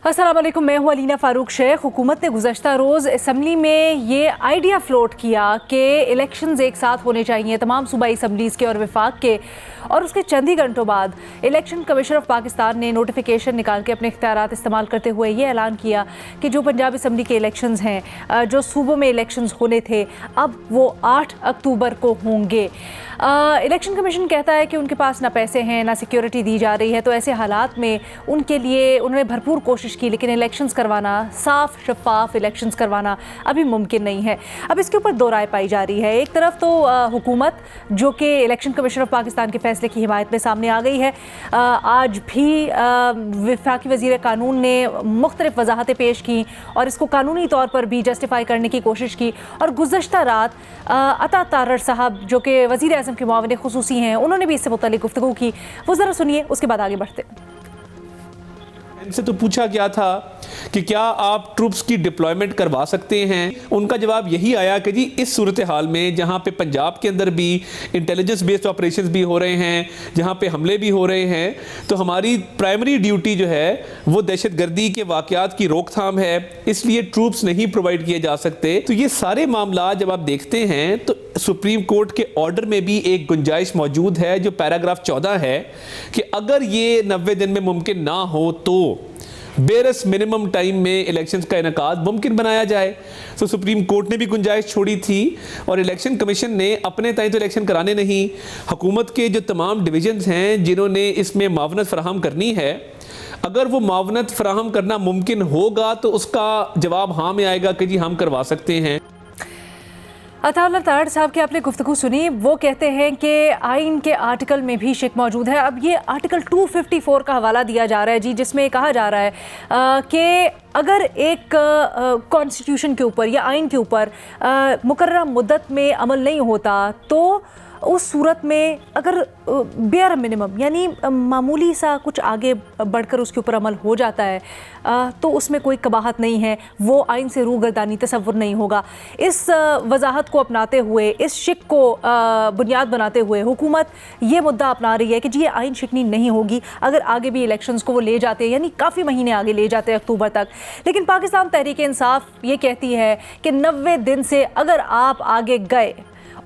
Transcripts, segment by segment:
अस्सलाम वालेकुम, मैं हूँ अलीना फ़ारूक शेख। हुकूमत ने गुज़श्ता रोज़ असम्बली में ये आइडिया फ्लोट किया कि इलेक्शंस एक साथ होने चाहिए तमाम सूबाई असम्बलीज़ के और वफाक के, और उसके चंद ही घंटों बाद इलेक्शन कमीशन ऑफ पाकिस्तान ने नोटिफिकेशन निकाल के अपने इख्तियारात इस्तेमाल करते हुए ये ऐलान किया कि जो पंजाब असम्बली के इलेक्शंस हैं, जो सूबों में इलेक्शंस होने थे, अब वो 8 अक्टूबर को होंगे। इलेक्शन कमीशन कहता है कि उनके पास ना पैसे हैं, ना सिक्योरिटी दी जा रही है, तो ऐसे हालात में उनके लिए उन्होंने भरपूर कोशिश की, लेकिन इलेक्शंस करवाना, साफ शफाफ इलेक्शंस करवाना अभी मुमकिन नहीं है। अब इसके ऊपर दो राय पाई जा रही है। एक तरफ तो हुकूमत जो कि इलेक्शन कमीशन ऑफ पाकिस्तान के फैसले की हिमायत में सामने आ गई है। आज भी वफाकी वज़ीर कानून ने मुख्तलिफ वजाहतें पेश की और इसको कानूनी तौर पर भी जस्टिफाई करने की कोशिश की, और गुज़श्ता रात अता तारड़ साहब जो कि वज़ीर आज़म के मुआविन खुसूसी हैं, उन्होंने भी इससे मुताल्लिक़ गुफ्तगू की। वो ज़रा सुनिए, उसके बाद आगे बढ़ते हैं। इनसे तो पूछा गया था कि क्या आप ट्रूप्स की डिप्लॉयमेंट करवा सकते हैं। उनका जवाब यही आया कि जी इस सूरत हाल में जहां पे पंजाब के अंदर भी इंटेलिजेंस बेस्ड ऑपरेशंस भी हो रहे हैं, जहां पे हमले भी हो रहे हैं, तो हमारी प्राइमरी ड्यूटी जो है वो दहशतगर्दी के वाक़यात की रोकथाम है, इसलिए ट्रूप्स नहीं प्रोवाइड किए जा सकते। तो ये सारे मामला जब आप देखते हैं तो सुप्रीम कोर्ट के ऑर्डर में भी एक गुंजाइश मौजूद है, जो पैराग्राफ 14 है, कि अगर ये 90 दिन में मुमकिन ना हो तो बेरस मिनिमम टाइम में इलेक्शंस का इनेकाद मुमकिन बनाया जाए। तो सुप्रीम कोर्ट ने भी गुंजाइश छोड़ी थी, और इलेक्शन कमीशन ने अपने ताई तो इलेक्शन कराने नहीं, हुकूमत के जो तमाम डिवीजन्स हैं जिन्होंने इसमें मावनत फराहम करनी है, अगर वो मावनत फराहम करना मुमकिन होगा तो उसका जवाब हाँ में आएगा कि जी हम करवा सकते हैं। अता तारड़ साहब की आपने गुफ्तगू सुनी। वो कहते हैं कि आइन के आर्टिकल में भी शिक मौजूद है। अब ये आर्टिकल 254 का हवाला दिया जा रहा है जी, जिसमें कहा जा रहा है कि अगर एक कॉन्स्टिट्यूशन के ऊपर या आइन के ऊपर मुकर्रर मुद्दत में अमल नहीं होता, तो उस सूरत में अगर बेयर मिनिमम यानी मामूली सा कुछ आगे बढ़कर उसके ऊपर अमल हो जाता है, तो उसमें कोई कबाहत नहीं है, वो आइन से रूगर्दानी तसव्वुर नहीं होगा। इस वजाहत को अपनाते हुए, इस शिक को बुनियाद बनाते हुए हुकूमत ये मुद्दा अपना रही है कि जी ये आइन शिकनी नहीं होगी अगर आगे भी इलेक्शंस को वो ले जाते हैं, यानी काफ़ी महीने आगे ले जाते हैं, अक्टूबर तक। लेकिन पाकिस्तान तहरीक इंसाफ ये कहती है कि 90 दिन से अगर आप आगे गए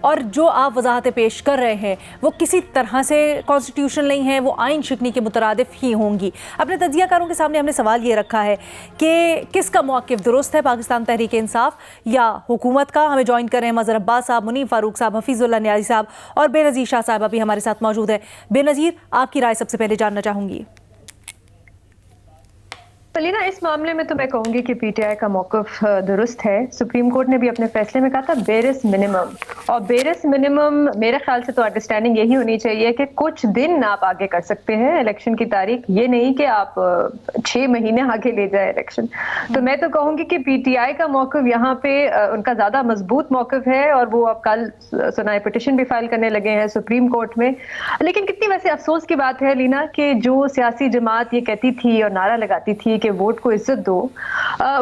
और जो आप वजाहतें पेश कर रहे हैं वो किसी तरह से कॉन्स्टिट्यूशनल नहीं है, वो आइन शिकनी के मुतरादिफ ही होंगी। अपने तज्जियाकारों के सामने हमने सवाल ये रखा है कि किसका मौक़िफ़ दुरुस्त है, पाकिस्तान तहरीक इंसाफ या हुकूमत का। हमें ज्वाइन कर रहे हैं मज़हर अब्बास साहब, मुनीब फ़ारूक साहब, हफीज़ुल्लाह नियाज़ी साहब और बेनज़ीर शाह साहब अभी हमारे साथ मौजूद है। बेनज़ीर, आपकी राय सबसे पहले जानना चाहूँगी। अलीना, इस मामले में तो मैं कहूँगी कि पीटीआई का मौक़िफ़ दुरुस्त है। सुप्रीम कोर्ट ने भी अपने फैसले में कहा था बेरस मिनिमम, और बेरस मिनिमम मेरे ख्याल से तो अंडरस्टैंडिंग यही होनी चाहिए कि कुछ दिन आप आगे कर सकते हैं इलेक्शन की तारीख, ये नहीं कि आप 6 महीने आगे ले जाए इलेक्शन। तो मैं तो कहूँगी कि पीटीआई का मौक़िफ़ यहाँ पे उनका ज़्यादा मजबूत मौक़िफ़ है, और वो अब कल सुनाए पिटिशन भी फाइल करने लगे हैं सुप्रीम कोर्ट में। लेकिन कितनी वैसे अफसोस की बात है लीना कि जो सियासी जमात ये कहती थी और नारा लगाती थी कि वोट को इज्जत दो,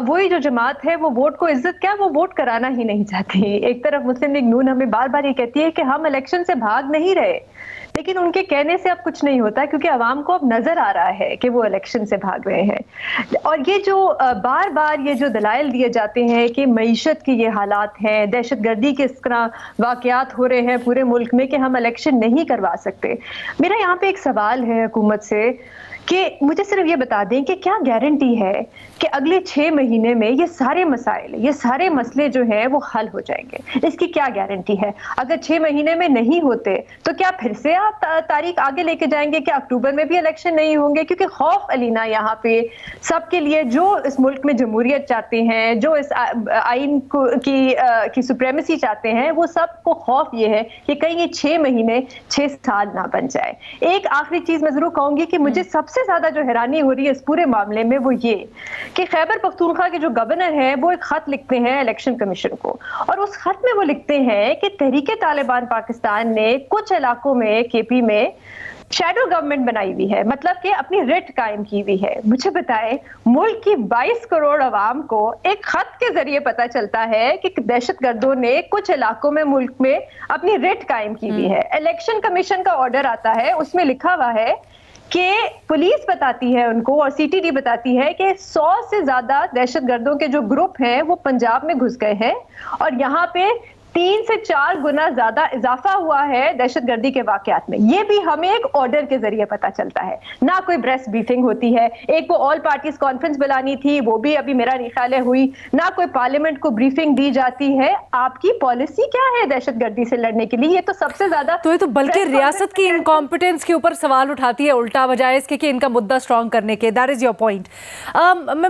वही जो जमात है वो वोट को इज्जत क्या, वो वोट कराना ही नहीं चाहती। एक तरफ मुस्लिम लीग नून हमें बार बार ये कहती है कि हम इलेक्शन से भाग नहीं रहे, लेकिन उनके कहने से अब कुछ नहीं होता, क्योंकि अवाम को अब नजर आ रहा है कि वो इलेक्शन से भाग रहे हैं। और ये जो बार बार ये जो दलाइल दिए जाते हैं कि मईशत की ये हालात हैं, दहशतगर्दी के इस तरह वाकयात हो रहे हैं पूरे मुल्क में कि हम इलेक्शन नहीं करवा सकते। मेरा यहाँ पे एक सवाल है हुकूमत से कि मुझे सिर्फ ये बता दें कि क्या गारंटी है कि अगले 6 महीने में ये सारे मसाइल, ये सारे मसले जो हैं वो हल हो जाएंगे? इसकी क्या गारंटी है? अगर 6 महीने में नहीं होते तो क्या फिर से आप तारीख आगे लेके जाएंगे कि अक्टूबर में भी इलेक्शन नहीं होंगे? क्योंकि खौफ अलीना यहाँ पे सबके लिए, जो इस मुल्क में जमहूरियत चाहते हैं, जो इस आइन की सुप्रेमेसी चाहते हैं, वो सबको खौफ ये है कि कहीं ये 6 महीने 6 साल ना बन जाए। एक आखिरी चीज मैं जरूर कहूंगी कि मुझे सबसे ज्यादा जो हैरानी हो रही है इस पूरे मामले में वो ये कि खैबर पख्तूनख्वा के जो गवर्नर हैं वो एक खत लिखते हैं इलेक्शन कमीशन को, और उस खत में वो लिखते हैं कि तहरीके तालिबान पाकिस्तान ने कुछ इलाकों में केपी में शैडो गवर्नमेंट बनाई हुई है, मतलब कि अपनी रिट कायम की हुई है। मुझे बताएं, मुल्क की 22 करोड़ आवाम को एक खत के जरिए पता चलता है कि दहशतगर्दों ने कुछ इलाकों में मुल्क में अपनी रिट कायम की हुई है। इलेक्शन कमीशन का ऑर्डर आता है, उसमें लिखा हुआ है कि पुलिस बताती है उनको और सीटीडी बताती है कि 100 से ज्यादा दहशतगर्दों के जो ग्रुप हैं वो पंजाब में घुस गए हैं और यहाँ पे 3 से 4 गुना ज्यादा इजाफा हुआ है दहशतगर्दी के वाकयात में। ये भी हमें एक ऑर्डर के जरिए पता चलता है, ना कोई प्रेस ब्रीफिंग होती है। एक वो ऑल पार्टीज कॉन्फ्रेंस बुलानी थी, वो भी अभी मेरा नहीं ख्याल है हुई, ना कोई पार्लियामेंट को ब्रीफिंग दी जाती है। आपकी पॉलिसी क्या है दहशतगर्दी से लड़ने के लिए? ये तो सबसे ज्यादा तो ये तो बल्कि रियासत की इनकॉम्पिटेंस के ऊपर सवाल उठाती है उल्टा, बजाय इसके कि इनका मुद्दा स्ट्रॉन्ग करने के। That is your point.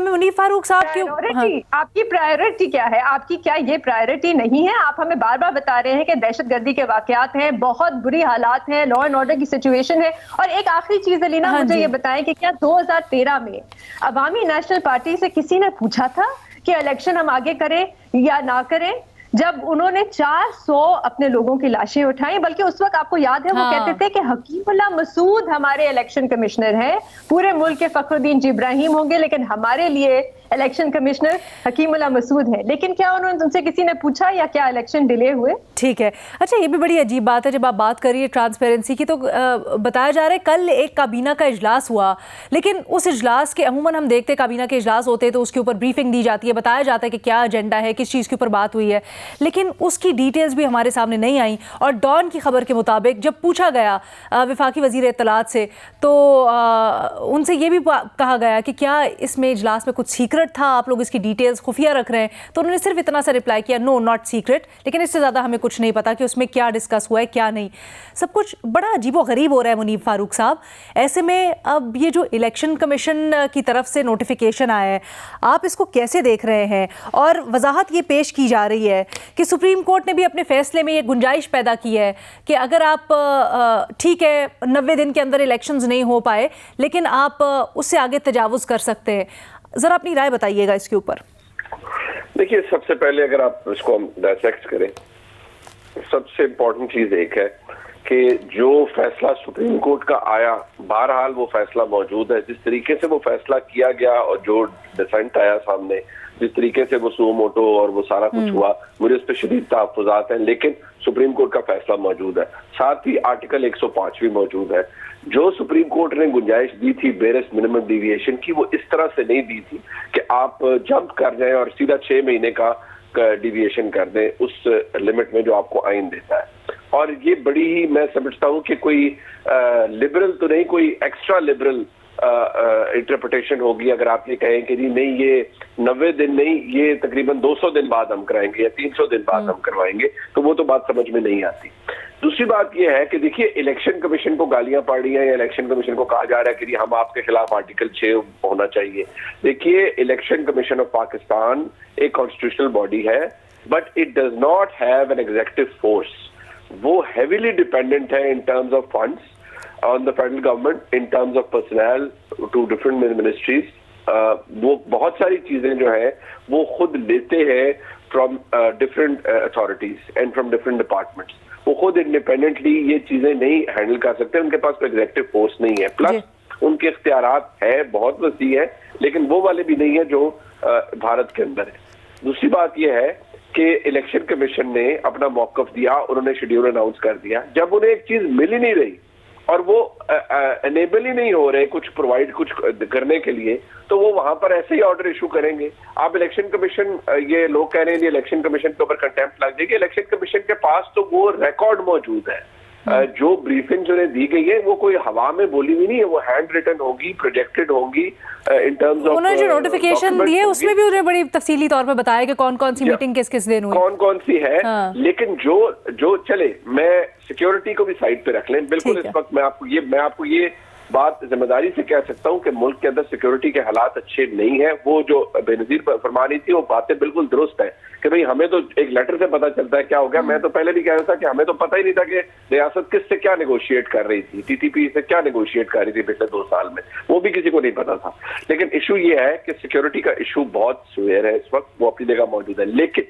Munif Farooq साहब की आपकी प्रायोरिटी क्या है? आपकी क्या ये प्रायोरिटी नहीं है? आप हमें बार बार बता रहे हैं कि दहशतगर्दी के वाकयात हैं, बहुत बुरी हालात हैं, लॉ एंड ऑर्डर की सिचुएशन है। और एक आखिरी चीज अलीना, मुझे ये बताएं कि क्या 2013 में अवामी नेशनल पार्टी से किसी ने पूछा था कि इलेक्शन हम आगे करें या ना करें, जब उन्होंने 400 अपने लोगों की लाशें उठाई? बल्कि उस वक्त आपको याद है वो कहते थे कि हकीमुल्लाह मसूद हमारे इलेक्शन कमिश्नर हैं, पूरे मुल्क के फखरुद्दीन इब्राहिम होंगे लेकिन हमारे लिए इलेक्शन कमिश्नर हकीमुल्लाह मसूद है। लेकिन क्या उनसे किसी ने पूछा या क्या इलेक्शन डिले हुए? ठीक है। अच्छा, ये भी बड़ी अजीब बात है जब आप बात करिए ट्रांसपेरेंसी की, तो बताया जा रहा है कल एक काबीना का इजलास हुआ, लेकिन उस इजलास के अमूमन हम देखते हैं काबीना के इजलास होते हैं तो उसके ऊपर ब्रीफिंग दी जाती है, बताया जाता है कि क्या एजेंडा है, किस चीज़ के ऊपर बात हुई है, लेकिन उसकी डिटेल्स भी हमारे सामने नहीं आई। और डॉन की खबर के मुताबिक जब पूछा गया वफाकी वज़ीर इत्तलात से तो उनसे ये भी कहा गया कि क्या इसमें इजलास में कुछ सीक्रेट था, आप लोग इसकी डिटेल्स खुफिया रख रहे हैं? तो उन्होंने सिर्फ इतना सा रिप्लाई किया, नो नॉट सीक्रेट, लेकिन इससे ज़्यादा हमें कुछ नहीं पता कि उसमें क्या डिस्कस हुआ है क्या नहीं। सब कुछ बड़ा अजीबोगरीब हो रहा है मुनीफ फारूक साहब। ऐसे में अब ये जो इलेक्शन कमीशन की तरफ से नोटिफिकेशन आया है, आप इसको कैसे देख रहे हैं? और वजाहत ये पेश की जा रही है कि सुप्रीम कोर्ट ने भी अपने फैसले में ये गुंजाइश पैदा की है कि अगर आप ठीक है 90 दिन के अंदर इलेक्शंस नहीं हो पाए लेकिन आप उससे आगे तजावुज़ कर सकते हैं। ज़रा अपनी राय बताइएगा इसके ऊपर। देखिए, सबसे पहले अगर आप इसको हम डायसेक्ट करें, सबसे इम्पोर्टेंट चीज एक है कि जो फैसला सुप्रीम कोर्ट का आया, बहरहाल वो फैसला मौजूद है। जिस तरीके से वो फैसला किया गया और जो डिसेंट आया सामने, जिस तरीके से वो सुओ मोटो और वो सारा कुछ हुआ, मुझे उस पर शदीद तहफ़्फ़ुज़ात हैं, लेकिन सुप्रीम कोर्ट का फैसला मौजूद है। साथ ही आर्टिकल 105 भी मौजूद है। जो सुप्रीम कोर्ट ने गुंजाइश दी थी बेरेस्ट मिनिमम डिविएशन की, वो इस तरह से नहीं दी थी कि आप जंप कर जाएं और सीधा 6 महीने का डिविएशन कर दें उस लिमिट में जो आपको आइन देता है। और ये बड़ी ही, मैं समझता हूँ कि कोई लिबरल तो नहीं, कोई एक्स्ट्रा लिबरल इंटरप्रिटेशन होगी अगर आप ये कहें कि जी नहीं, ये 90 दिन नहीं, ये तकरीबन 200 दिन बाद हम कराएंगे या 300 दिन बाद हम करवाएंगे, तो वो तो बात समझ में नहीं आती। दूसरी बात ये है कि देखिए, इलेक्शन कमीशन को गालियां पड़ी हैं या इलेक्शन कमीशन को कहा जा रहा है कि जी हम आपके खिलाफ आर्टिकल 6 होना चाहिए। देखिए, इलेक्शन कमीशन ऑफ पाकिस्तान एक कॉन्स्टिट्यूशनल बॉडी है, but it does not have an executive force. वो हेवीली डिपेंडेंट है in terms of funds on the federal government, in terms of personnel to different ministries. वो बहुत सारी चीजें जो है वो खुद लेते हैं from different authorities and from different departments. वो खुद इंडिपेंडेंटली ये चीजें नहीं हैंडल कर सकते, उनके पास कोई एग्जीक्यूटिव फोर्स नहीं है। प्लस उनके इख्तियारात है, बहुत वसी है, लेकिन वो वाले भी नहीं है जो भारत के अंदर है। दूसरी बात ये है कि इलेक्शन कमीशन ने अपना मौकफ दिया, उन्होंने शेड्यूल अनाउंस कर दिया। जब उन्हें एक चीज मिल ही नहीं रही और वो एनेबल ही नहीं हो रहे कुछ प्रोवाइड कुछ करने के लिए, तो वो वहां पर ऐसे ही ऑर्डर इशू करेंगे। आप इलेक्शन कमीशन, ये लोग कह रहे हैं इलेक्शन कमीशन के ऊपर कंटेम्प्ट लग जाएगी। इलेक्शन कमीशन के पास तो वो रिकॉर्ड मौजूद है। जो ब्रीफिंग जो दी गई है वो कोई हवा में बोली हुई नहीं है, वो हैंड रिटन होगी, प्रोजेक्टेड होगी इन टर्म्स ऑफ। उन्होंने जो नोटिफिकेशन दी है उसमें भी उन्हें बड़ी तफसीली तौर पे बताया कि कौन कौन सी मीटिंग किस किस दिन हुई, कौन कौन सी है। लेकिन जो चले, मैं सिक्योरिटी को भी साइड पे रख लें, बिल्कुल इस वक्त मैं आपको ये बात जिम्मेदारी से कह सकता हूं कि मुल्क के अंदर सिक्योरिटी के हालात अच्छे नहीं है। वो जो बेनजीर फरमा रही थी वो बातें बिल्कुल दुरुस्त है कि भाई हमें तो एक लेटर से पता चलता है क्या हो गया। मैं तो पहले भी कह रहा था कि हमें तो पता ही नहीं था कि रियासत किससे क्या नेगोशिएट कर रही थी, टीटीपी से क्या नेगोशिएट कर रही थी पिछले 2 साल में, वो भी किसी को नहीं पता था। लेकिन इशू ये है कि सिक्योरिटी का इशू बहुत सीवियर है इस वक्त, वो अपनी जगह मौजूद है। लेकिन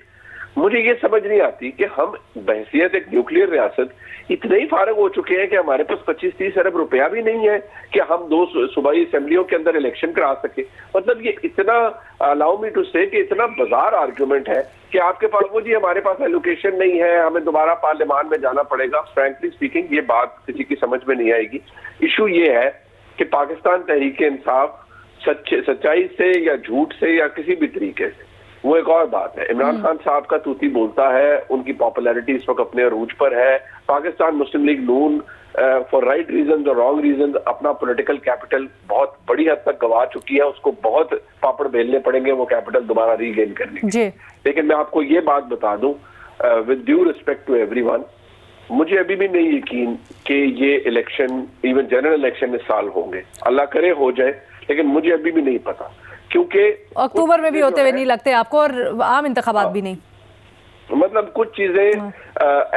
मुझे ये समझ नहीं आती कि हम बहसियत एक न्यूक्लियर रियासत इतने ही फारग हो चुके हैं कि हमारे पास 25-30 अरब रुपया भी नहीं है कि हम 2 सूबाई असेंबलियों के अंदर इलेक्शन करा सके। मतलब ये इतना, अलाउ मी टू से, कि इतना बाजार आर्ग्यूमेंट है कि आपके पास वो जी हमारे पास एलोकेशन नहीं है, हमें दोबारा पार्लियामान में जाना पड़ेगा। फ्रैंकली स्पीकिंग ये बात किसी की समझ में नहीं आएगी। इशू ये है कि पाकिस्तान तहरीक इंसाफ सच्चाई से या झूठ से या किसी भी तरीके से, वो एक और बात है। इमरान खान साहब का तूती बोलता है, उनकी पॉपुलैरिटी इस वक्त अपने अरूज पर है। Pakistan Muslim league Noon for right reason और रॉन्ग रीजन अपना पॉलिटिकल कैपिटल बहुत बड़ी हद तक गंवा चुकी है। उसको बहुत पापड़ बेलने पड़ेंगे वो कैपिटल दोबारा रीगेन करने के। लेकिन मैं आपको ये बात बता दूं with due respect to everyone, मुझे अभी भी नहीं यकीन कि ये इलेक्शन, इवन जनरल इलेक्शन इस साल होंगे। अल्लाह करे हो जाए, लेकिन मुझे अभी भी नहीं पता, क्योंकि अक्टूबर में भी होते हुए नहीं लगते आपको, और आम इंतखाबात भी नहीं। मतलब कुछ चीजें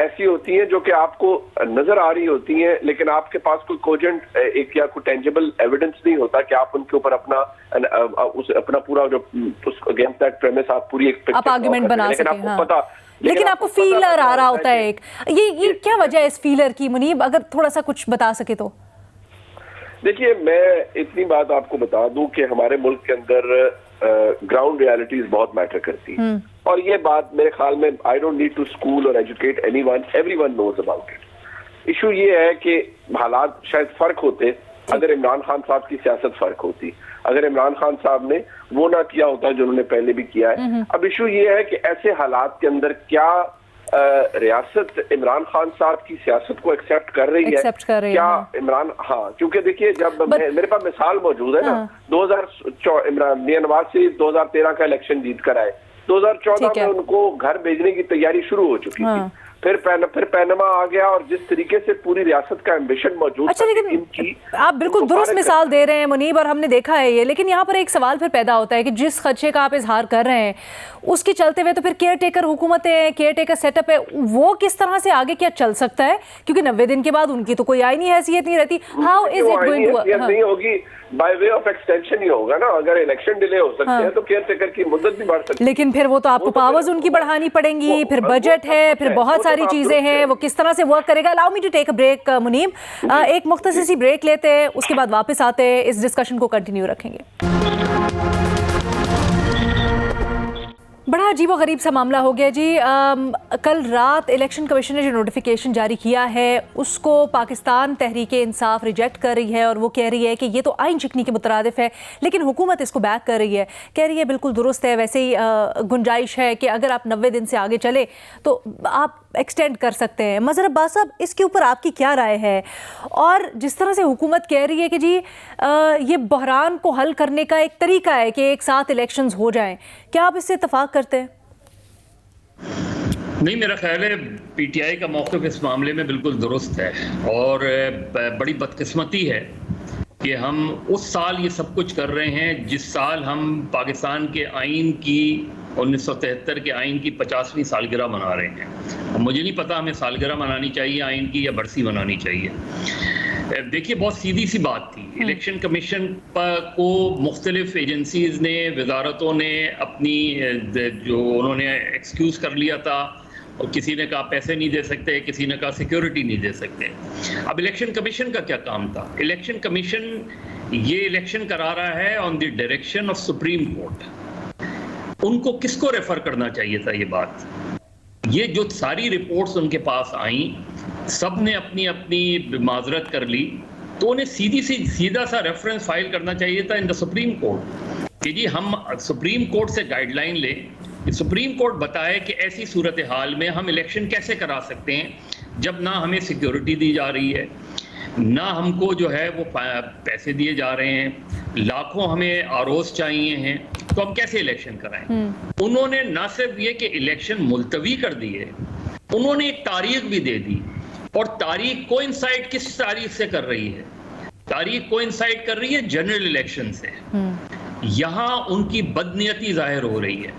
ऐसी होती हैं जो कि आपको नजर आ रही होती हैं, लेकिन आपके पास कोई कोजेंट एक या कोई टेंजिबल एविडेंस नहीं होता कि आप उनके ऊपर अपना पूरा जो अगेंस्ट दैट प्रेमिस आप पूरी एक आप आर्गुमेंट बना सकें। आपको पता, लेकिन आपको फीलर आ रहा होता है एक, ये क्या वजह है इस फीलर की मुनीब, अगर थोड़ा सा कुछ बता सके तो। देखिए, मैं इतनी बात आपको बता दूं कि हमारे मुल्क के अंदर ग्राउंड रियलिटीज बहुत मैटर करती है, और ये बात मेरे ख्याल में I don't need to school और educate anyone, everyone knows about it. Issue ये है कि हालात शायद फर्क होते अगर इमरान खान साहब की सियासत फर्क होती, अगर इमरान खान साहब ने वो ना किया होता जो उन्होंने पहले भी किया है। अब इशू ये है कि ऐसे हालात के अंदर क्या रियासत इमरान खान साहब की सियासत को एक्सेप्ट कर रही है क्या इमरान, हाँ, क्योंकि देखिए जब मेरे पास मिसाल मौजूद है ना, 2000 इमरान मियां नवाज शरीफ 2013 का इलेक्शन जीत कर आए, 2014 में उनको घर भेजने की तैयारी शुरू हो चुकी थी, फिर पैनमा आ गया, और जिस तरीके से पूरी रियासत का एम्बिशन मौजूद। अच्छा, लेकिन इनकी आप बिल्कुल दुरुस्त मिसाल दे रहे हैं मुनीब, और हमने देखा है ये, लेकिन यहाँ पर एक सवाल फिर पैदा होता है कि जिस खदशे का आप इजहार कर रहे हैं उसके चलते हुए तो फिर केयर टेकर हुकूमतें हैं, केयर टेकर सेटअप है, वो किस तरह से आगे क्या चल सकता है, क्योंकि 90 दिन के बाद उनकी तो कोई आईनी हैसियत नहीं रहती। How is it going to, नहीं होगी, बाय वे ऑफ एक्सटेंशन ही होगा ना। अगर इलेक्शन डिले हो सकते हैं तो केयर टेकर की मुद्दत भी बढ़ सकती है, लेकिन फिर वो तो आपको पावर्स उनकी बढ़ानी पड़ेंगी, फिर बजट है, फिर बहुत सारी चीजें हैं, वो किस तरह से वर्क करेगा। Allow me to take a break Munib, एक मुख्तसर सी ब्रेक लेते हैं, उसके बाद वापस आते हैं, इस डिस्कशन को कंटिन्यू रखेंगे। बड़ा अजीब व गरीब सा मामला हो गया जी। कल रात इलेक्शन कमीशन ने जो नोटिफिकेशन जारी किया है उसको पाकिस्तान तहरीक इंसाफ रिजेक्ट कर रही है, और वो कह रही है कि ये तो आइन चिकनी के मुतरादिफ है, लेकिन हुकूमत इसको बैक कर रही है, कह रही है बिल्कुल दुरुस्त है। वैसे ही गुंजाइश है कि अगर आप 90 दिन से आगे चले तो आप एक्सटेंड कर सकते हैं। मज़हर अब्बास साहब, इसके ऊपर आपकी क्या राय है? और जिस तरह से हुकूमत कह रही है कि जी ये बहरान को हल करने का एक तरीका है कि एक साथ इलेक्शंस हो जाएं, क्या आप इससे इत्तफाक करते हैं? नहीं, मेरा ख्याल है पीटीआई का मौक़िफ़ इस मामले में बिल्कुल दुरुस्त है, और बड़ी बदकिस्मती है कि हम उस साल ये सब कुछ कर रहे हैं जिस साल हम पाकिस्तान के आइन की 1973 के आइन की 50वीं सालगिरह मना रहे हैं। मुझे नहीं पता हमें सालगिरह मनानी चाहिए आइन की या बरसी मनानी चाहिए। देखिए, बहुत सीधी सी बात थी। इलेक्शन कमीशन को मुख्तलिफ एजेंसीज़ ने, वजारतों ने अपनी जो उन्होंने एक्सक्यूज़ कर लिया था, और किसी ने कहा पैसे नहीं दे सकते, किसी ने कहा सिक्योरिटी नहीं दे सकते। अब इलेक्शन कमीशन का क्या काम था? इलेक्शन कमीशन ये इलेक्शन करा रहा है on the direction of supreme court. उनको किसको रेफर करना चाहिए था ये बात? ये जो सारी रिपोर्ट्स उनके पास आई, सब ने अपनी अपनी माजरत कर ली, तो उन्हें सीधा सा रेफरेंस फाइल करना चाहिए था इन द सुप्रीम कोर्ट कि जी हम सुप्रीम कोर्ट से गाइडलाइन लें, सुप्रीम कोर्ट बताए कि ऐसी सूरत हाल में हम इलेक्शन कैसे करा सकते हैं जब ना हमें सिक्योरिटी दी जा रही है, ना हमको जो है वो पैसे दिए जा रहे हैं, लाखों हमें आरोज चाहिए हैं, तो हम कैसे इलेक्शन कराएं। उन्होंने ना सिर्फ ये कि इलेक्शन मुलतवी कर दिए, उन्होंने एक तारीख भी दे दी, और तारीख कोइंसाइड किस तारीख से कर रही है? तारीख कोइंसाइड कर रही है जनरल इलेक्शन से। यहाँ उनकी बदनीयती जाहिर हो रही है।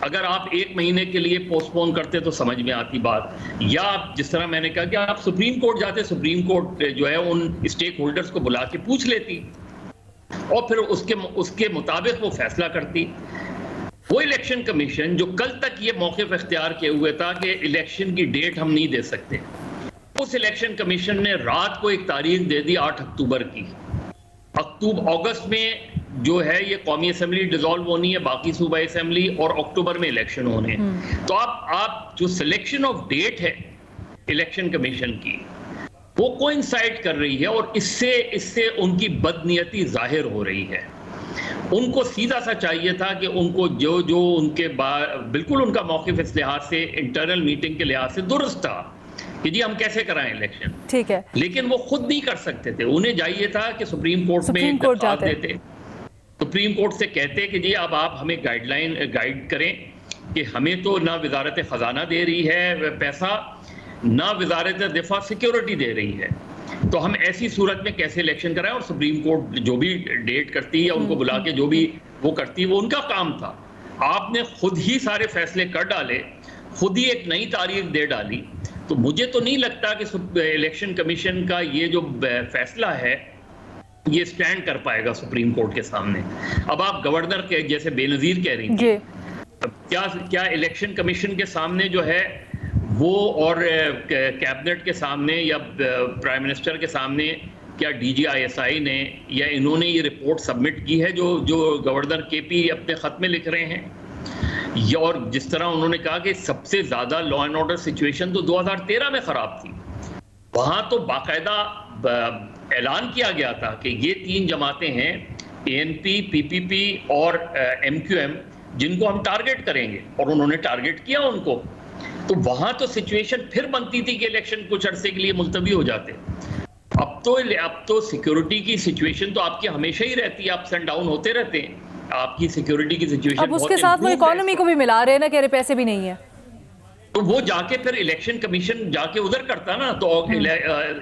अगर आप 1 महीने के लिए पोस्टपोन करते तो समझ में आती बात, या आप जिस तरह मैंने कहा कि आप सुप्रीम कोर्ट जाते, सुप्रीम कोर्ट जो है उन स्टेक होल्डर्स को बुला के पूछ लेती, और फिर उसके मुताबिक वो फैसला करती। वो इलेक्शन कमीशन जो कल तक ये मौक़िफ़ इख्तियार किए हुए था कि इलेक्शन की डेट हम नहीं दे सकते, उस इलेक्शन कमीशन ने रात को एक तारीख दे दी 8 अक्टूबर की। अगस्त में जो है ये कौमी असम्बली डिसॉल्व होनी है, बाकी सूबाई असम्बली, और अक्टूबर में इलेक्शन होने हैं। तो आप जो सिलेक्शन ऑफ डेट है इलेक्शन कमीशन की, वो कोइंसाइड कर रही है और इससे उनकी बदनीयती जाहिर हो रही है। उनको सीधा सा चाहिए था कि उनको जो उनके बिल्कुल उनका मौक़िफ़ इस लिहाज से इंटरनल मीटिंग के लिहाज से दुरुस्त था कि जी हम कैसे कराएं इलेक्शन, ठीक है, लेकिन वो खुद नहीं कर सकते थे। उन्हें चाहिए था कि सुप्रीम कोर्ट में दरख्वास्त देते, सुप्रीम कोर्ट से कहते कि जी अब आप हमें गाइड करें कि हमें तो ना वजारत ख़जाना दे रही है पैसा, ना वजारत दिफा सिक्योरिटी दे रही है, तो हम ऐसी सूरत में कैसे इलेक्शन कराएं। और सुप्रीम कोर्ट जो भी डेट करती है, उनको बुला के जो भी वो करती है, वो उनका काम था। आपने खुद ही सारे फैसले कर डाले, खुद ही एक नई तारीख दे डाली। तो मुझे तो नहीं लगता कि इलेक्शन कमीशन का ये जो फैसला है ये स्टैंड कर पाएगा सुप्रीम कोर्ट के सामने। अब आप गवर्नर के जैसे बेनजीर कह रही थी, क्या इलेक्शन कमीशन के सामने जो है वो और कैबिनेट के सामने या प्राइम मिनिस्टर के सामने क्या DGISI ने या इन्होंने ये रिपोर्ट सबमिट की है जो गवर्नर KP अपने खत में लिख रहे हैं? और जिस तरह उन्होंने कहा कि सबसे ज्यादा लॉ एंड ऑर्डर सिचुएशन तो 2013 में खराब थी, वहां तो बाकायदा ऐलान किया गया था कि ये 3 जमातें हैं ANP, PPP और MQM, जिनको हम टारगेट करेंगे, और उन्होंने टारगेट किया उनको। तो वहां तो सिचुएशन फिर बनती थी कि इलेक्शन कुछ अरसे के लिए मुलतवी हो जाते। अब तो सिक्योरिटी की सिचुएशन तो आपकी हमेशा ही रहती है, अप्स एंड डाउन होते रहते हैं। आपकी सिक्योरिटी की सिचुएशन अब उसके साथ वो इकोनॉमी को भी मिला रहे हैं ना, कह रहे पैसे भी नहीं है, तो वो जाके फिर इलेक्शन कमीशन जाके उधर करता ना, तो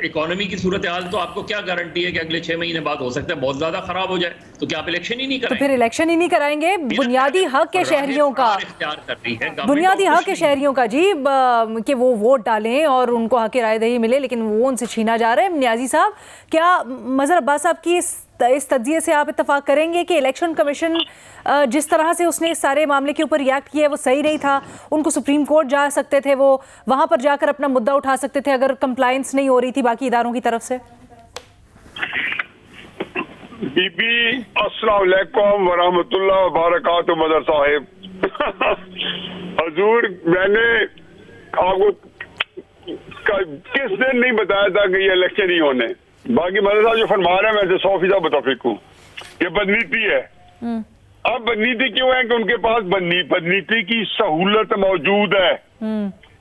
इकोनॉमी की सूरत हाल तो आपको क्या गारंटी है कि अगले 6 महीने बाद हो सकता है बहुत ज्यादा खराब हो जाए, तो क्या आप इलेक्शन ही नहीं कराएंगे? तो फिर इलेक्शन ही नहीं कराएंगे। बुनियादी हक के शहरियों का, बुनियादी हक के शहरियों का जी कि वो वोट डालें और उनको हक रायदही मिले, लेकिन वो उनसे छीना जा रहा है। नियाजी साहब, क्या मज़हर अब्बास साहब की इस तज्जिए से आप इत्तफाक करेंगे कि इलेक्शन कमीशन जिस तरह से उसने इस सारे मामले के ऊपर रिएक्ट किया है वो सही नहीं था? उनको सुप्रीम कोर्ट जा सकते थे, वो वहां पर जाकर अपना मुद्दा उठा सकते थे अगर कंप्लायंस नहीं हो रही थी बाकी इदारों की तरफ से। बीबी अस्सलाम वालेकुम वरहमतुल्लाह वबरकातुहू मदर साहिब। हजूर, मैंने आपको किस दिन नहीं बताया था कि ये इलेक्शन ही होने। बाकी मदर साहब जो फरमा रहे हैं मैं 100% मुतफिक हूँ, ये बदनीति है। अब बदनीति क्यों है कि उनके पास बदनीति की सहूलत मौजूद है।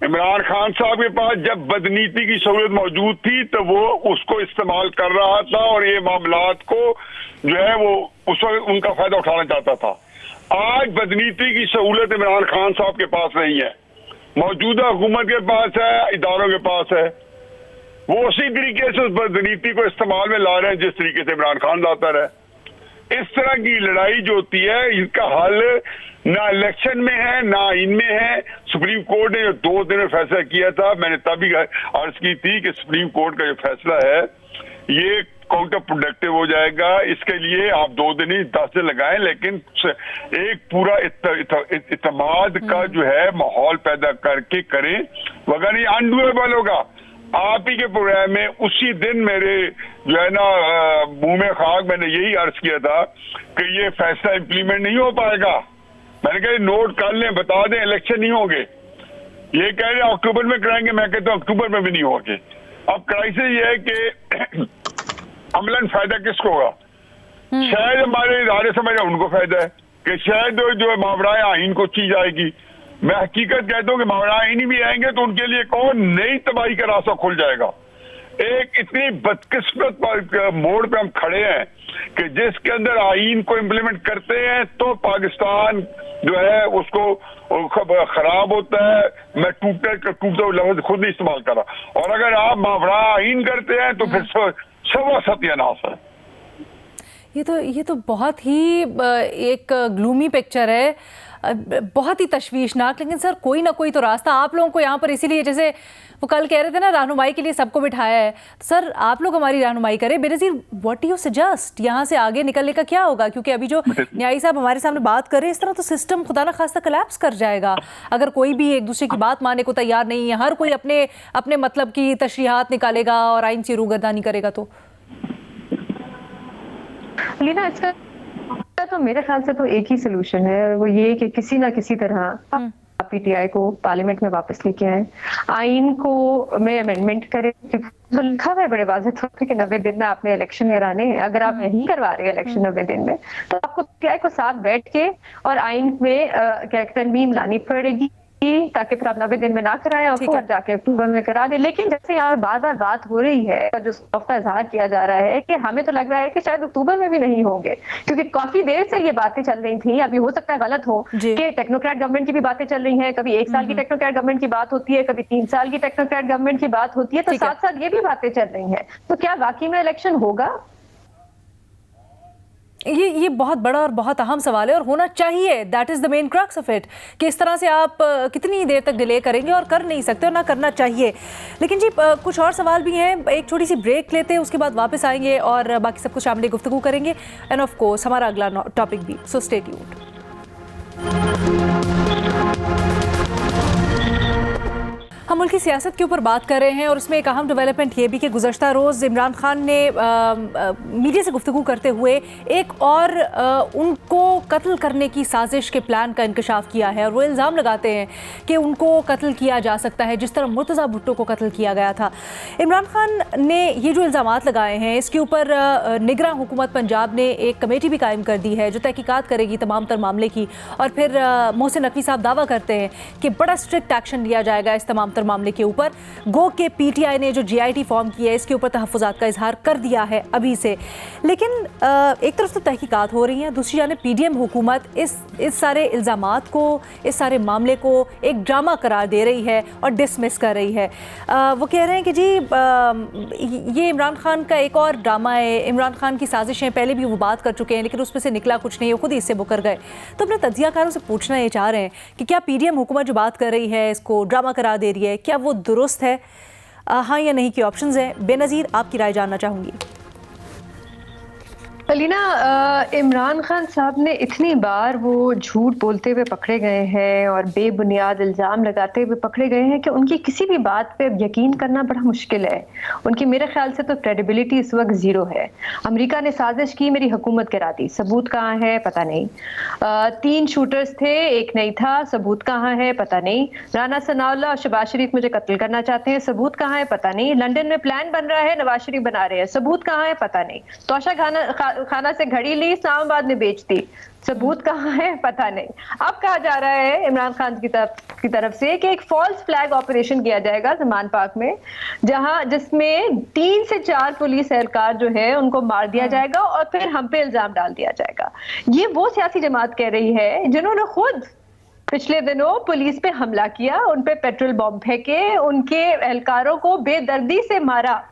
इमरान खान साहब के पास जब बदनीति की सहूलत मौजूद थी तो वो उसको इस्तेमाल कर रहा था और ये मामलात को जो है वो उस वक्त उनका फायदा उठाना चाहता था। आज बदनीति की सहूलत इमरान खान साहब के पास नहीं है, मौजूदा हुकूमत के पास है, इदारों के पास है। वो उसी तरीके से उस बदनीति को इस्तेमाल में ला रहे हैं जिस तरीके से इमरान खान लाता रहे। इस तरह की लड़ाई जो होती है इसका हल ना इलेक्शन में है ना इनमें है। सुप्रीम कोर्ट ने जो 2 दिन में फैसला किया था, मैंने तभी अर्ज की थी कि सुप्रीम कोर्ट का जो फैसला है ये काउंटर प्रोडक्टिव हो जाएगा। इसके लिए आप 2 दिन ही 10 दिन लगाएं, लेकिन एक पूरा इत्तेमाद का जो है माहौल पैदा करके करें, वगैरह ये अनडूएबल होगा। आप ही के प्रोग्राम में उसी दिन मेरे जो है ना मुंह में खाक, मैंने यही अर्ज किया था कि ये फैसला इंप्लीमेंट नहीं हो पाएगा। मैंने कहा नोट कर लें, बता दें इलेक्शन नहीं होंगे। ये कह रहे अक्टूबर में कराएंगे, मैं कहता हूँ अक्टूबर में भी नहीं होंगे। अब क्राइसिस ये है कि अमलन फायदा किसको होगा? शायद हमारे इदारे समझ रहे उनको फायदा है कि शायद जो मावराए आइन को चीज आएगी। मैं हकीकत कहता हूँ कि मावराए आइन भी आएंगे तो उनके लिए कौन नई तबाही का रास्ता खुल जाएगा। एक इतनी बदकिस्मत मोड़ पे हम खड़े हैं कि जिसके अंदर आइन को इम्प्लीमेंट करते हैं तो पाकिस्तान जो है उसको खराब होता है। मैं टूटता लफ्ज खुद नहीं इस्तेमाल कर रहा। और अगर आप मावरा आइन करते हैं तो फिर सब सत्यानाश है। ये तो बहुत ही एक ग्लूमी पिक्चर है, बहुत ही तशवीशनाक। लेकिन सर कोई ना कोई तो रास्ता आप लोगों को यहाँ पर, इसीलिए जैसे वो कल कह रहे थे ना रहनुमाई के लिए सबको बिठाया है, तो सर आप लोग हमारी रहनुमाई करें। Benazir, what do you suggest, यहाँ से आगे निकलने का क्या होगा? क्योंकि अभी जो न्यायी साहब हमारे सामने बात कर रहे हैं, इस तरह तो सिस्टम खुदा ना खास्ता कोलैप्स कर जाएगा अगर कोई भी एक दूसरे की बात मानने को तैयार नहीं है। हर कोई अपने मतलब की तशरीहात निकालेगा और आइन से रूगर्दानी करेगा। तो लीना, इसका तो मेरे ख्याल से तो एक ही सोल्यूशन है, वो ये कि किसी ना किसी तरह आप पीटीआई को पार्लियामेंट में वापस लेके आए, आइन को में अमेंडमेंट करें। तो लिखा हुआ है बड़े वाज़ेह तौर पे कि 90 दिन में आपने इलेक्शन कराने हैं। अगर आप नहीं करवा रहे इलेक्शन 90 दिन में, तो आपको पीटीआई को साथ बैठ के और आइन में तरमीम लानी पड़ेगी, ताकि फिर आप 90 दिन में ना कराएं और जाके अक्टूबर में करा दे। लेकिन जैसे यहाँ बार बार बात हो रही है, जो का इजहार किया जा रहा है कि हमें तो लग रहा है कि शायद अक्टूबर में भी नहीं होंगे, क्योंकि काफी देर से ये बातें चल रही थी। अभी हो सकता है गलत हो कि टेक्नोक्रेट गवर्नमेंट की भी बातें चल रही हैं, कभी 1 साल की टेक्नोक्रेट गवर्नमेंट की बात होती है, कभी 3 साल की टेक्नोक्रेट गवर्नमेंट की बात होती है, तो साथ साथ ये भी बातें चल रही है। तो क्या वाकई में इलेक्शन होगा? ये बहुत बड़ा और बहुत अहम सवाल है, और होना चाहिए। That is the main crux of it, कि इस तरह से आप कितनी देर तक डिले करेंगे, और कर नहीं सकते और ना करना चाहिए। लेकिन जी कुछ और सवाल भी हैं, एक छोटी सी ब्रेक लेते हैं, उसके बाद वापस आएंगे और बाकी सब कुछ शामिल गुफ्तगू करेंगे, एंड ऑफ कोर्स हमारा अगला टॉपिक भी। So stay tuned. हम मुल्क की सियासत के ऊपर बात कर रहे हैं, और उसमें एक अहम डेवलपमेंट ये भी कि गुज़श्ता रोज़ इमरान खान ने मीडिया से गुफ्तगू करते हुए एक और उनको कत्ल करने की साजिश के प्लान का इंकशाफ किया है, और वो इल्ज़ाम लगाते हैं कि उनको कत्ल किया जा सकता है जिस तरह मुर्तज़ा भुट्टो को कत्ल किया गया था। इमरान खान ने ये जो इल्ज़ामात लगाए हैं, इसके ऊपर निगरान हुकूमत पंजाब ने एक कमेटी भी कायम कर दी है जो तहकीकात करेगी तमाम तर मामले की, और फिर मोहसिन नकवी साहब दावा करते हैं कि बड़ा स्ट्रिक्ट एक्शन लिया जाएगा इस तमाम मामले के ऊपर। गो के पीटीआई ने जो जीआईटी फॉर्म की है, इसके ऊपर तहफ़्फ़ुज़ात का इजहार कर दिया है अभी से। लेकिन एक तरफ तो तहकीकात हो रही हैं, दूसरी जानिब पीडीएम हुकूमत इस सारे इल्ज़ामात को, इस सारे मामले को एक ड्रामा करार दे रही है और डिसमिस कर रही है। वो कह रहे हैं कि जी ये इमरान खान का एक और ड्रामा है, इमरान खान की साजिशें पहले भी वो बात कर चुके हैं, लेकिन उसमें से निकला कुछ नहीं, वो खुद ही इससे मुकर गए। तो अपने तज्ज़ियाकारों से पूछना ये चाह रहे हैं कि क्या पीडीएम हुकूमत जो बात कर रही है, इसको ड्रामा करार दे रही है, क्या वो दुरुस्त है? हाँ या नहीं के ऑप्शंस हैं। बेनज़ीर, आपकी राय जानना चाहूँगी। अलीना, इमरान खान साहब ने इतनी बार वो झूठ बोलते हुए पकड़े गए हैं और बेबुनियाद इल्ज़ाम लगाते हुए पकड़े गए हैं कि उनकी किसी भी बात पे यकीन करना बड़ा मुश्किल है। उनकी मेरे ख्याल से तो क्रेडिबिलिटी इस वक्त ज़ीरो है। अमेरिका ने साजिश की, मेरी हुकूमत गिरा दी, सबूत कहाँ है पता नहीं। 3 शूटर्स थे, एक नहीं था, सबूत कहाँ है पता नहीं। राना सनाउल्लाह और शहबाज शरीफ मुझे कत्ल करना चाहते हैं, सबूत कहाँ है पता नहीं। लंदन में प्लान बन रहा है, नवाज शरीफ बना रहे हैं, सबूत कहाँ है पता नहीं। तोशा खाना से घड़ी ली, इस्लामाबाद में बेच दी, सबूत कहाँ है पता नहीं। अब कहा जा रहा है इमरान खान की तरफ से कि एक फॉल्स फ्लैग ऑपरेशन किया जाएगा ज़मान पार्क में, जिसमें 3 से 4 पुलिस एहलकार जो है उनको मार दिया जाएगा और फिर हम पे इल्जाम डाल दिया जाएगा। ये वो सियासी जमात कह रही है जिन्होंने खुद पिछले दिनों पुलिस पे हमला किया, उन पे पेट्रोल बम फेंके, उनके एहलकारों को बेदर्दी से मारा,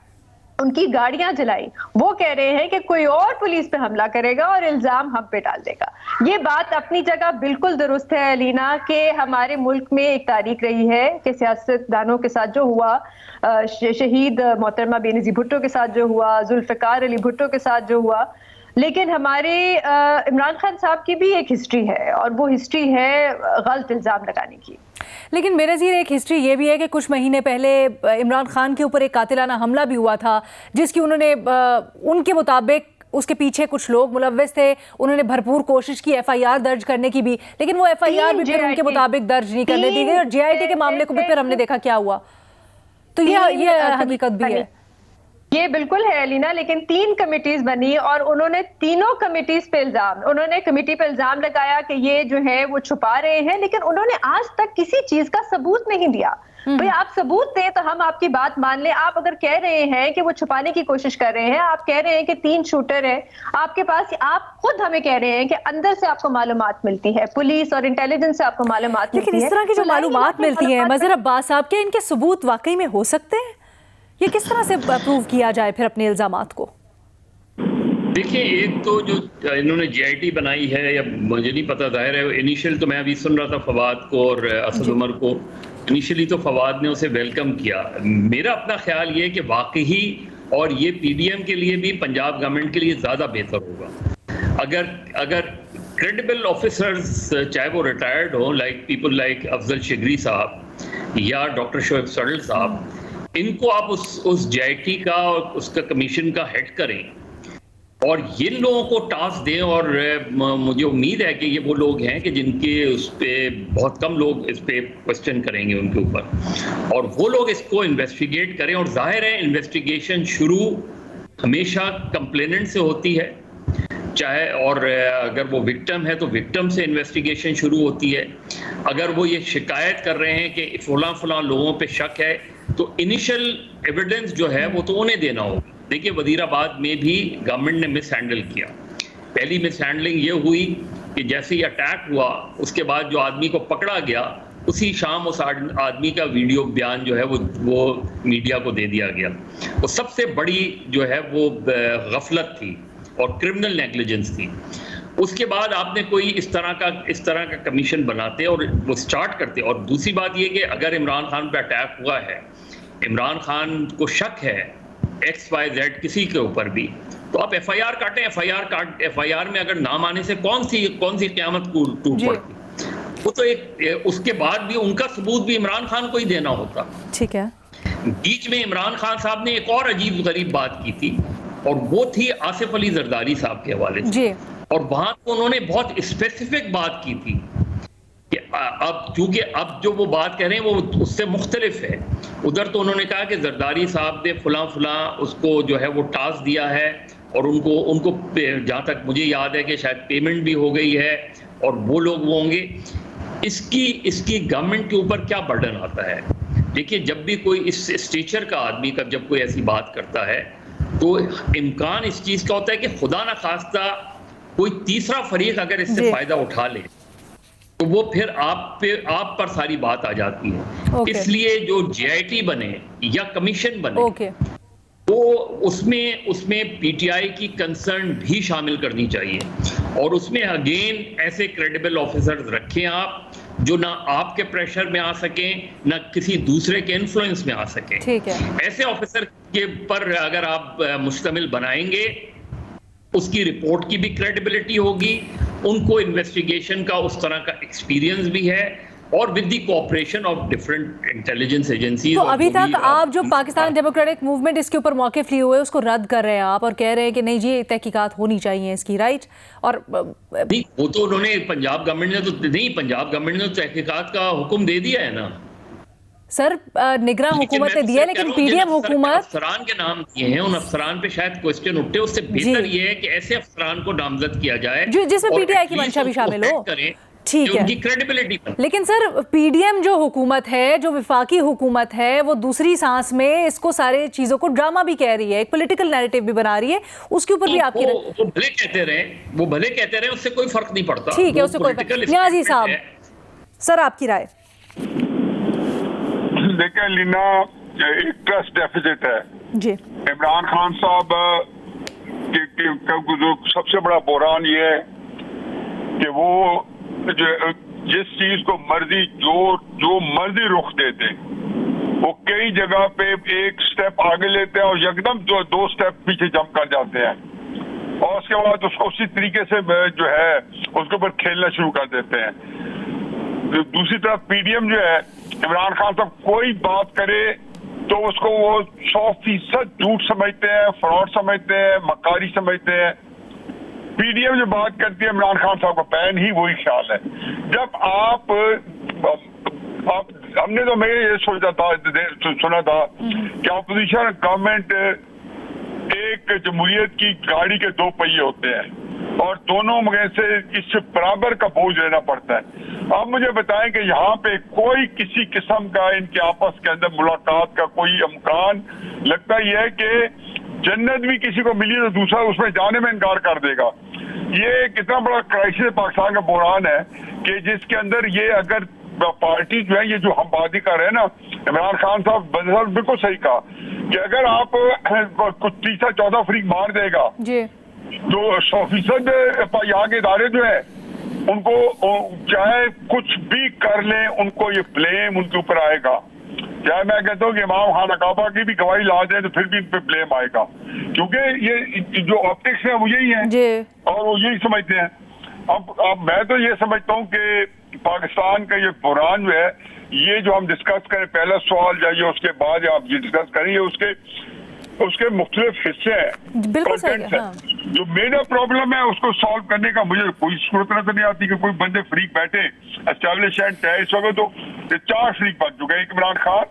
उनकी गाड़ियां जलाई। वो कह रहे हैं कि कोई और पुलिस पे हमला करेगा और इल्जाम हम पे डाल देगा। ये बात अपनी जगह बिल्कुल दुरुस्त है अलीना, कि हमारे मुल्क में एक तारीख रही है कि सियासतदानों के साथ जो हुआ, शहीद मोहतरमा बेनज़ीर भुट्टो के साथ जो हुआ, जुल्फ़िकार अली भुट्टो के साथ जो हुआ, लेकिन हमारे इमरान खान साहब की भी एक हिस्ट्री है, और वो हिस्ट्री है गलत इल्ज़ाम लगाने की। लेकिन बेनज़ीर, एक हिस्ट्री ये भी है कि कुछ महीने पहले इमरान खान के ऊपर एक कातिलाना हमला भी हुआ था, जिसकी उन्होंने उनके मुताबिक उसके पीछे कुछ लोग मुलव्वस थे, उन्होंने भरपूर कोशिश की एफआईआर दर्ज करने की भी, लेकिन वो एफआईआर भी फिर उनके मुताबिक दर्ज नहीं करने दी गई, और जीआईटी के मामले को भी फिर हमने देखा क्या हुआ। तो ये हकीकत भी है। ये बिल्कुल है अलीना, लेकिन 3 कमिटीज बनी और उन्होंने तीनों कमिटीज पे उन्होंने कमिटी पे इल्जाम लगाया कि ये जो है वो छुपा रहे हैं, लेकिन उन्होंने आज तक किसी चीज का सबूत नहीं दिया। भाई आप सबूत दें तो हम आपकी बात मान लें। आप अगर कह रहे हैं कि वो छुपाने की कोशिश कर रहे हैं, आप कह रहे हैं कि 3 शूटर है आपके पास, आप खुद हमें कह रहे हैं कि अंदर से आपको मालूमात मिलती है, पुलिस और इंटेलिजेंस से आपको मालूमात मिलती है, लेकिन इस तरह की जो मालूमात मिलती है मज़हर अब्बास साहब, के इनके सबूत वाकई में हो सकते हैं? ये किस तरह से प्रूव किया जाए फिर अपने इल्जामात को? देखिए, एक तो जो इन्होंने जीआईटी बनाई है, या मुझे नहीं पता, जाहिर है इनिशियल तो मैं अभी सुन रहा था फवाद को और असद उमर को, इनिशियली तो फवाद ने उसे वेलकम किया। मेरा अपना ख्याल ये है कि वाकई, और ये पीडीएम के लिए भी, पंजाब गवर्नमेंट के लिए ज़्यादा बेहतर होगा अगर क्रेडिबल ऑफिसर्स, चाहे वो रिटायर्ड हो, लाइक पीपल लाइक अफजल शिगरी साहब या डॉक्टर शोएब सडल साहब, इनको आप उस जीआईटी का और उसका कमीशन का हेड करें, और ये लोगों को टास्क दें। और मुझे उम्मीद है कि ये वो लोग हैं कि जिनके उस पर बहुत कम लोग इस पे क्वेश्चन करेंगे उनके ऊपर, और वो लोग इसको इन्वेस्टिगेट करें। और जाहिर है इन्वेस्टिगेशन शुरू हमेशा कंप्लेनेंट से होती है, चाहे और अगर वो विक्टिम है तो विक्टिम से इन्वेस्टिगेशन शुरू होती है। अगर वो ये शिकायत कर रहे हैं कि फलां लोगों पे शक है तो इनिशियल एविडेंस जो है वो तो उन्हें देना होगा। देखिए वजीराबाद में भी गवर्नमेंट ने मिस हैंडल किया। पहली मिस हैंडलिंग ये हुई कि जैसे ही अटैक हुआ उसके बाद जो आदमी को पकड़ा गया उसी शाम उस आदमी का वीडियो बयान जो है वो मीडिया को दे दिया गया। वो सबसे बड़ी जो है वो गफलत थी और क्रिमिनल नेग्लिजेंस थी। उसके बाद आपने कोई इस तरह का कमीशन बनाते और वो स्टार्ट करते। और दूसरी बात ये कि अगर इमरान खान पर अटैक हुआ है, इमरान खान को शक है XYZ किसी के ऊपर भी, तो आप FIR काटें। FIR में अगर नाम आने से कौन सी क़यामत टूट पड़ती। वो तो एक उसके बाद भी उनका सबूत भी इमरान खान को ही देना होता। ठीक है। बीच में इमरान खान साहब ने एक और अजीब गरीब बात की थी और वो थी आसिफ अली जरदारी साहब के हवाले से। और वहां तो उन्होंने बहुत स्पेसिफिक बात की थी कि अब चूंकि अब जो वो बात कह रहे हैं वो उससे मुख्तलिफ है। उधर तो उन्होंने कहा कि जरदारी साहब ने फलां उसको जो है वो टास्क दिया है और उनको जहाँ तक मुझे याद है कि शायद पेमेंट भी हो गई है और वो लोग वो होंगे। इसकी गवर्नमेंट के ऊपर क्या बर्डन आता है। देखिए जब भी कोई इस स्टेचर का आदमी जब कोई ऐसी बात करता है तो इम्कान इस चीज़ का होता है कि खुदा ना खास्ता कोई तीसरा फरीक अगर इससे फायदा उठा ले तो वो फिर आप पर सारी बात आ जाती है। इसलिए जो JIT बने या कमीशन बने वो उसमें PTI की कंसर्न भी शामिल करनी चाहिए और उसमें अगेन ऐसे क्रेडिबल ऑफिसर्स रखें आप जो ना आपके प्रेशर में आ सकें ना किसी दूसरे के इन्फ्लुएंस में आ सकें। ठीक है। ऐसे ऑफिसर के पर अगर आप मुश्तमिल बनाएंगे उसकी रिपोर्ट की भी क्रेडिबिलिटी होगी, उनको इन्वेस्टिगेशन का उस तरह का एक्सपीरियंस भी है और with the cooperation of different intelligence agencies. तो अभी तक आप जो पाकिस्तान डेमोक्रेटिक मूवमेंट इसके ऊपर मौक़िफ़ लिए हुए उसको रद्द कर रहे हैं आप और कह रहे हैं कि नहीं जी तहकीकात होनी चाहिए इसकी, राइट? और नहीं वो तो उन्होंने पंजाब गवर्नमेंट ने तो तहकीकात का हुक्म दे दिया है ना सर। निगरान हुकूमत ने दिया है लेकिन PDM हुकूमत अफसरान के नाम दिए हैं, उन अफसरान पे शायद क्वेश्चन उठे। उससे बेहतर ये है कि ऐसे अफसरान को नामजद किया जाए जिसमें PTI की मंशा भी शामिल हो। ठीक है, उनकी क्रेडिबिलिटी। लेकिन सर PDM जो हुकूमत है, जो विफाकी हुकूमत है, वो दूसरी सांस में इसको सारे चीजों को ड्रामा भी कह रही है, एक पॉलिटिकल नैरेटिव भी बना रही है। उसके ऊपर भी आपकी वो भले कहते रहे उससे कोई फर्क नहीं पड़ता। ठीक है, उससे कोई फर्क। न्याजी साहब सर आपकी राय। देखिए लीना, एक ट्रस्ट डेफिसिट है जी। इमरान खान साहब जो सबसे बड़ा बुहरान ये है कि वो जिस चीज को मर्जी जो मर्जी रुख देते, वो कई जगह पे एक स्टेप आगे लेते हैं और एकदम दो स्टेप पीछे जंप कर जाते हैं और उसके बाद उसको उसी तरीके से जो है उसके ऊपर खेलना शुरू कर देते हैं। दूसरी तरफ PDM जो है, इमरान खान साहब कोई बात करे तो उसको वो 100% झूठ समझते हैं, फ्रॉड समझते हैं, मकारी समझते हैं। PDM जो बात करती है इमरान खान साहब का पैन ही वही ख्याल है। जब आप हमने तो मैं ये सोचा था, सुना था कि अपोजिशन गवर्नमेंट एक जमहूरियत की गाड़ी के दो पहिए होते हैं और दोनों में से इससे बराबर का बोझ लेना पड़ता है। आप मुझे बताएं कि यहाँ पे कोई किसी किस्म का इनके आपस के अंदर मुलाकात का कोई इम्कान लगता ही है कि जन्नत भी किसी को मिली तो दूसरा उसमें जाने में इनकार कर देगा। ये कितना बड़ा क्राइसिस पाकिस्तान का बुहरान है कि जिसके अंदर ये अगर पार्टी जो है ये जो हम बात ही कर रहे हैं ना, इमरान खान साहब बिल्कुल सही कहा कि अगर आप कुछ 30-14 फरीक मार देगा तो 100% यहाँ के इदारे जो है उनको चाहे कुछ भी कर ले उनको ये ब्लेम उनके ऊपर आएगा। चाहे मैं कहता हूँ कि इमाम खान अकाबा की भी गवाही ला दें तो फिर भी इन पे ब्लेम आएगा, क्योंकि ये जो ऑप्टिक्स है वो यही है और वो यही समझते हैं। अब मैं तो ये समझता हूँ कि पाकिस्तान का ये बुहरान जो है, ये जो हम डिस्कस करें, पहला सवाल जाइए उसके बाद आप ये डिस्कस करेंगे उसके मुख्तलिफ हिस्से हैं, बिल्कुल सही है। हाँ। जो मेजर प्रॉब्लम है उसको सॉल्व करने का मुझे कोई सूरत नजर नहीं आती कि कोई बंदे फ्रीक बैठे एस्टेब्लिशमेंट है। इस वक्त तो 4 फ्रीक बन चुके हैं, एक इमरान खान,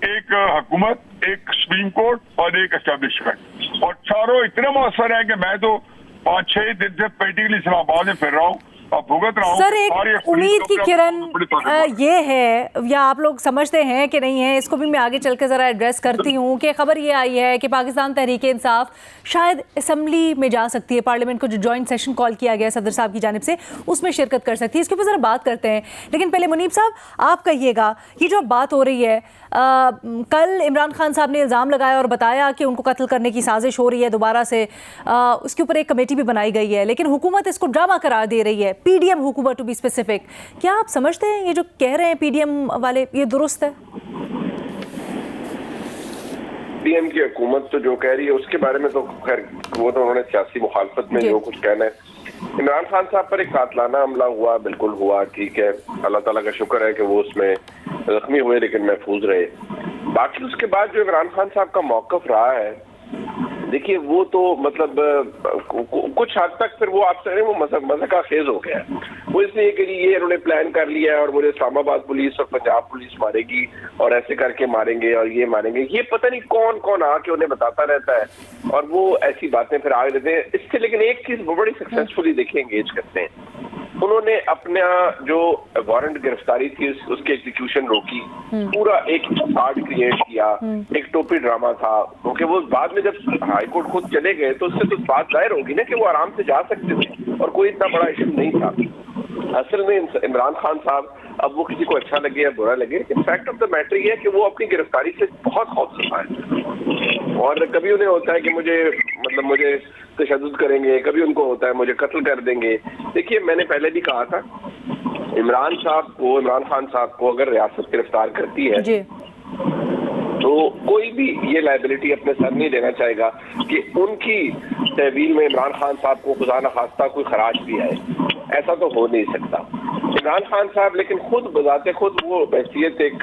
एक हुकूमत, एक सुप्रीम कोर्ट और एक एस्टेब्लिशमेंट, और चारों इतने मौसर हैं कि मैं तो 5-6 दिन से प्रैक्टिकली इस्लामाबाद में फिर रहा हूँ और भुगत रहा हूँ। सर, एक उम्मीद की किरण ये है, या आप लोग समझते हैं कि नहीं है, इसको भी मैं आगे चल के ज़रा एड्रेस करती हूँ कि खबर ये आई है कि पाकिस्तान तहरीक इंसाफ शायद असम्बली में जा सकती है, पार्लियामेंट को जो जॉइंट सेशन कॉल किया गया सदर साहब की जानिब से उसमें शिरकत कर सकती है। इसके ऊपर ज़रा बात करते हैं, लेकिन पहले मुनीब साहब आप कहिएगा, ये जो बात हो रही है, कल इमरान खान साहब ने इल्ज़ाम लगाया और बताया कि उनको कत्ल करने की साजिश हो रही है दोबारा से, उसके ऊपर एक कमेटी भी बनाई गई है, लेकिन हुकूमत इसको ड्रामा करार दे रही है, पीडीएम हुकूमत टू बी स्पेसिफिक। क्या आप समझते हैं ये जो कह रहे हैं पीडीएम वाले, ये दुरुस्त है? पीएम की हुकूमत तो जो कह रही है उसके बारे में तो खैर वो तो उन्होंने सियासी मुखालफत में जो कुछ कहना है। इमरान खान साहब पर एक कातलाना हमला हुआ, बिल्कुल हुआ, ठीक है, अल्लाह ताला का शुक्र है कि वो उसमें जख्मी हुए लेकिन महफूज रहे। बाकी उसके बाद जो इमरान खान साहब का मौकफ रहा है, देखिए वो तो मतलब कुछ हद तक फिर वो आप कह रहे हैं वो मज़ा का खेज हो गया है। वो इसलिए कि ये इन्होंने प्लान कर लिया है और मुझे इस्लामाबाद पुलिस और पंजाब पुलिस मारेगी और ऐसे करके मारेंगे और ये मारेंगे, ये पता नहीं कौन कौन आके उन्हें बताता रहता है और वो ऐसी बातें फिर आगे देते हैं इससे। लेकिन एक चीज बड़ी सक्सेसफुली देखिए एंगेज करते हैं, उन्होंने अपना जो वारंट गिरफ्तारी थी उसकी एग्जीक्यूशन रोकी, पूरा एक आर्ट क्रिएट किया, एक टोपी ड्रामा था, क्योंकि वो बाद में जब हाई कोर्ट खुद चले गए तो उससे तो बात जाहिर होगी ना कि वो आराम से जा सकते थे और कोई इतना बड़ा इशू नहीं था। असल में इमरान खान साहब, अब वो किसी को अच्छा लगे या बुरा लगे, फैक्ट ऑफ द मैटर ये है कि वो अपनी गिरफ्तारी से बहुत खौफजदा है और कभी उन्हें होता है कि मुझे तशद्दुद करेंगे, कभी उनको होता है मुझे कत्ल कर देंगे। देखिए मैंने पहले भी कहा था, इमरान खान साहब को अगर रियासत गिरफ्तार करती है तो कोई भी ये लायबिलिटी अपने सर नहीं लेना चाहेगा कि उनकी तहवील में इमरान खान साहब को खुदा न खास्ता कोई खराज भी आए, ऐसा तो हो नहीं सकता। इमरान खान साहब लेकिन खुद बजाते खुद वो हैसियत एक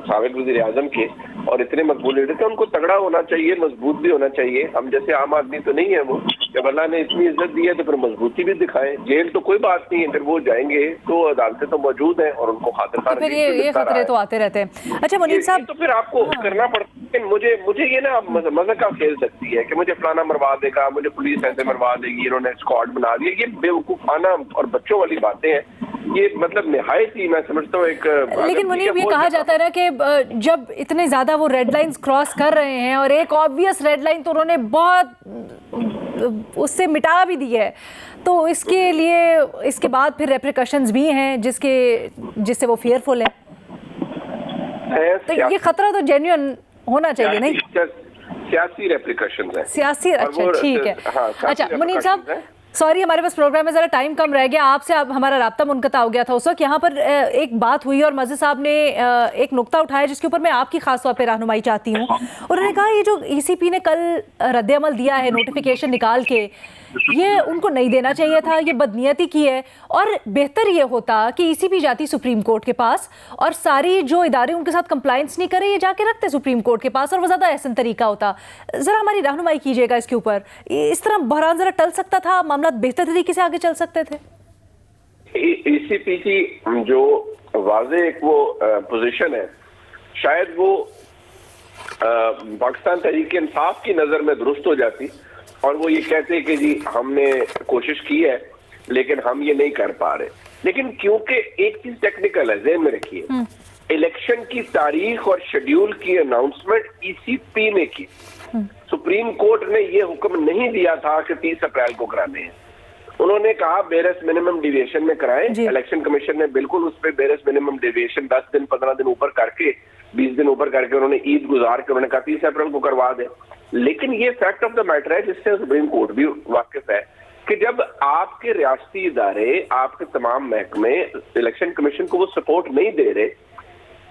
साबिक वज़ीर आज़म के और इतने मकबूल लीडर थे, उनको तगड़ा होना चाहिए, मजबूत भी होना चाहिए। हम जैसे आम आदमी तो नहीं है वो, जब अल्लाह ने इतनी इज्जत दी है तो फिर मजबूती भी दिखाएं। जेल तो कोई बात नहीं है, फिर वो जाएंगे तो अदालतें तो मौजूद हैं और उनको खातिर तो फिर ये खतरे तो आते रहते हैं। अच्छा मुनीब साहब, तो फिर आपको करना पड़ता है। मुझे ये ना मजा का खेल सकती है कि मुझे फलाना मरवा देगा, मुझे पुलिस ऐसे मरवा देगी, इन्होंने स्क्वाड बना दिया, ये बेवकूफाना और बच्चों वाली बातें हैं। ये मतलब निहायत ही मैं समझता हूँ एक, लेकिन मुनीब ये कहा जाता है ना कि जब इतने ज्यादा वो रेड लाइंस क्रॉस कर रहे हैं और एक ऑब्वियस रेड लाइन तो उन्होंने बहुत उससे मिटा भी दी है, तो इसके लिए इसके बाद फिर रेप्रिकॉशंस भी हैं जिससे वो फियरफुल है। तो ये खतरा तो जेन्युइन होना चाहिए, नहीं? सियासी रेप्रिकॉशंस हैं, सियासी। अच्छा ठीक है। अच्छा मुनीब साहब, सॉरी हमारे पास प्रोग्राम में ज़रा टाइम कम रह गया, आपसे अब हमारा राब्ता मुनक़ता हो गया था उस वक्त। यहाँ पर एक बात हुई और मज़े साहब ने एक नुक्ता उठाया जिसके ऊपर मैं आपकी खास तौर पे रहनुमाई चाहती हूँ। उन्होंने कहा ये जो ईसीपी ने कल रद्द-ए-अमल दिया है नोटिफिकेशन निकाल के, ये उनको नहीं देना चाहिए था, ये बदनीयती की है और बेहतर ये होता कि ईसीपी जाती सुप्रीम कोर्ट के पास और सारी जो इदारे उनके साथ कंप्लाइंस नहीं करे ये जाके रखते सुप्रीम कोर्ट के पास और वो ज़्यादा एहसन तरीका होता। ज़रा हमारी रहनुमाई कीजिएगा इसके ऊपर, इस तरह बहरान ज़रा टल सकता था, मामला बेहतर तरीके से आगे चल सकते थे। ईसीपी की जो वाज़े एक वो पोजीशन है, शायद वो पाकिस्तान तहरीक इंसाफ की नज़र में दुरुस्त हो जाती और वो ये कहते हैं कि जी हमने कोशिश की है लेकिन हम ये नहीं कर पा रहे। लेकिन क्योंकि एक चीज टेक्निकल है, ज़हन में रखिए, इलेक्शन की तारीख और शेड्यूल की अनाउंसमेंट ईसीपी ने की। सुप्रीम कोर्ट ने ये हुक्म नहीं दिया था कि 30 अप्रैल को कराने हैं, उन्होंने कहा बेरस मिनिमम डिविएशन में कराएं। इलेक्शन कमीशन ने बिल्कुल उस पर बेरस मिनिमम डिविएशन 10 दिन 15 दिन ऊपर करके 20 दिन ऊपर करके उन्होंने ईद गुजार के उन्होंने कहा 30 अप्रैल को करवा दें। लेकिन ये फैक्ट ऑफ द मैटर है जिससे सुप्रीम कोर्ट भी वाकिफ है कि जब आपके रियासती इदारे, आपके तमाम महकमे इलेक्शन कमीशन को वो सपोर्ट नहीं दे रहे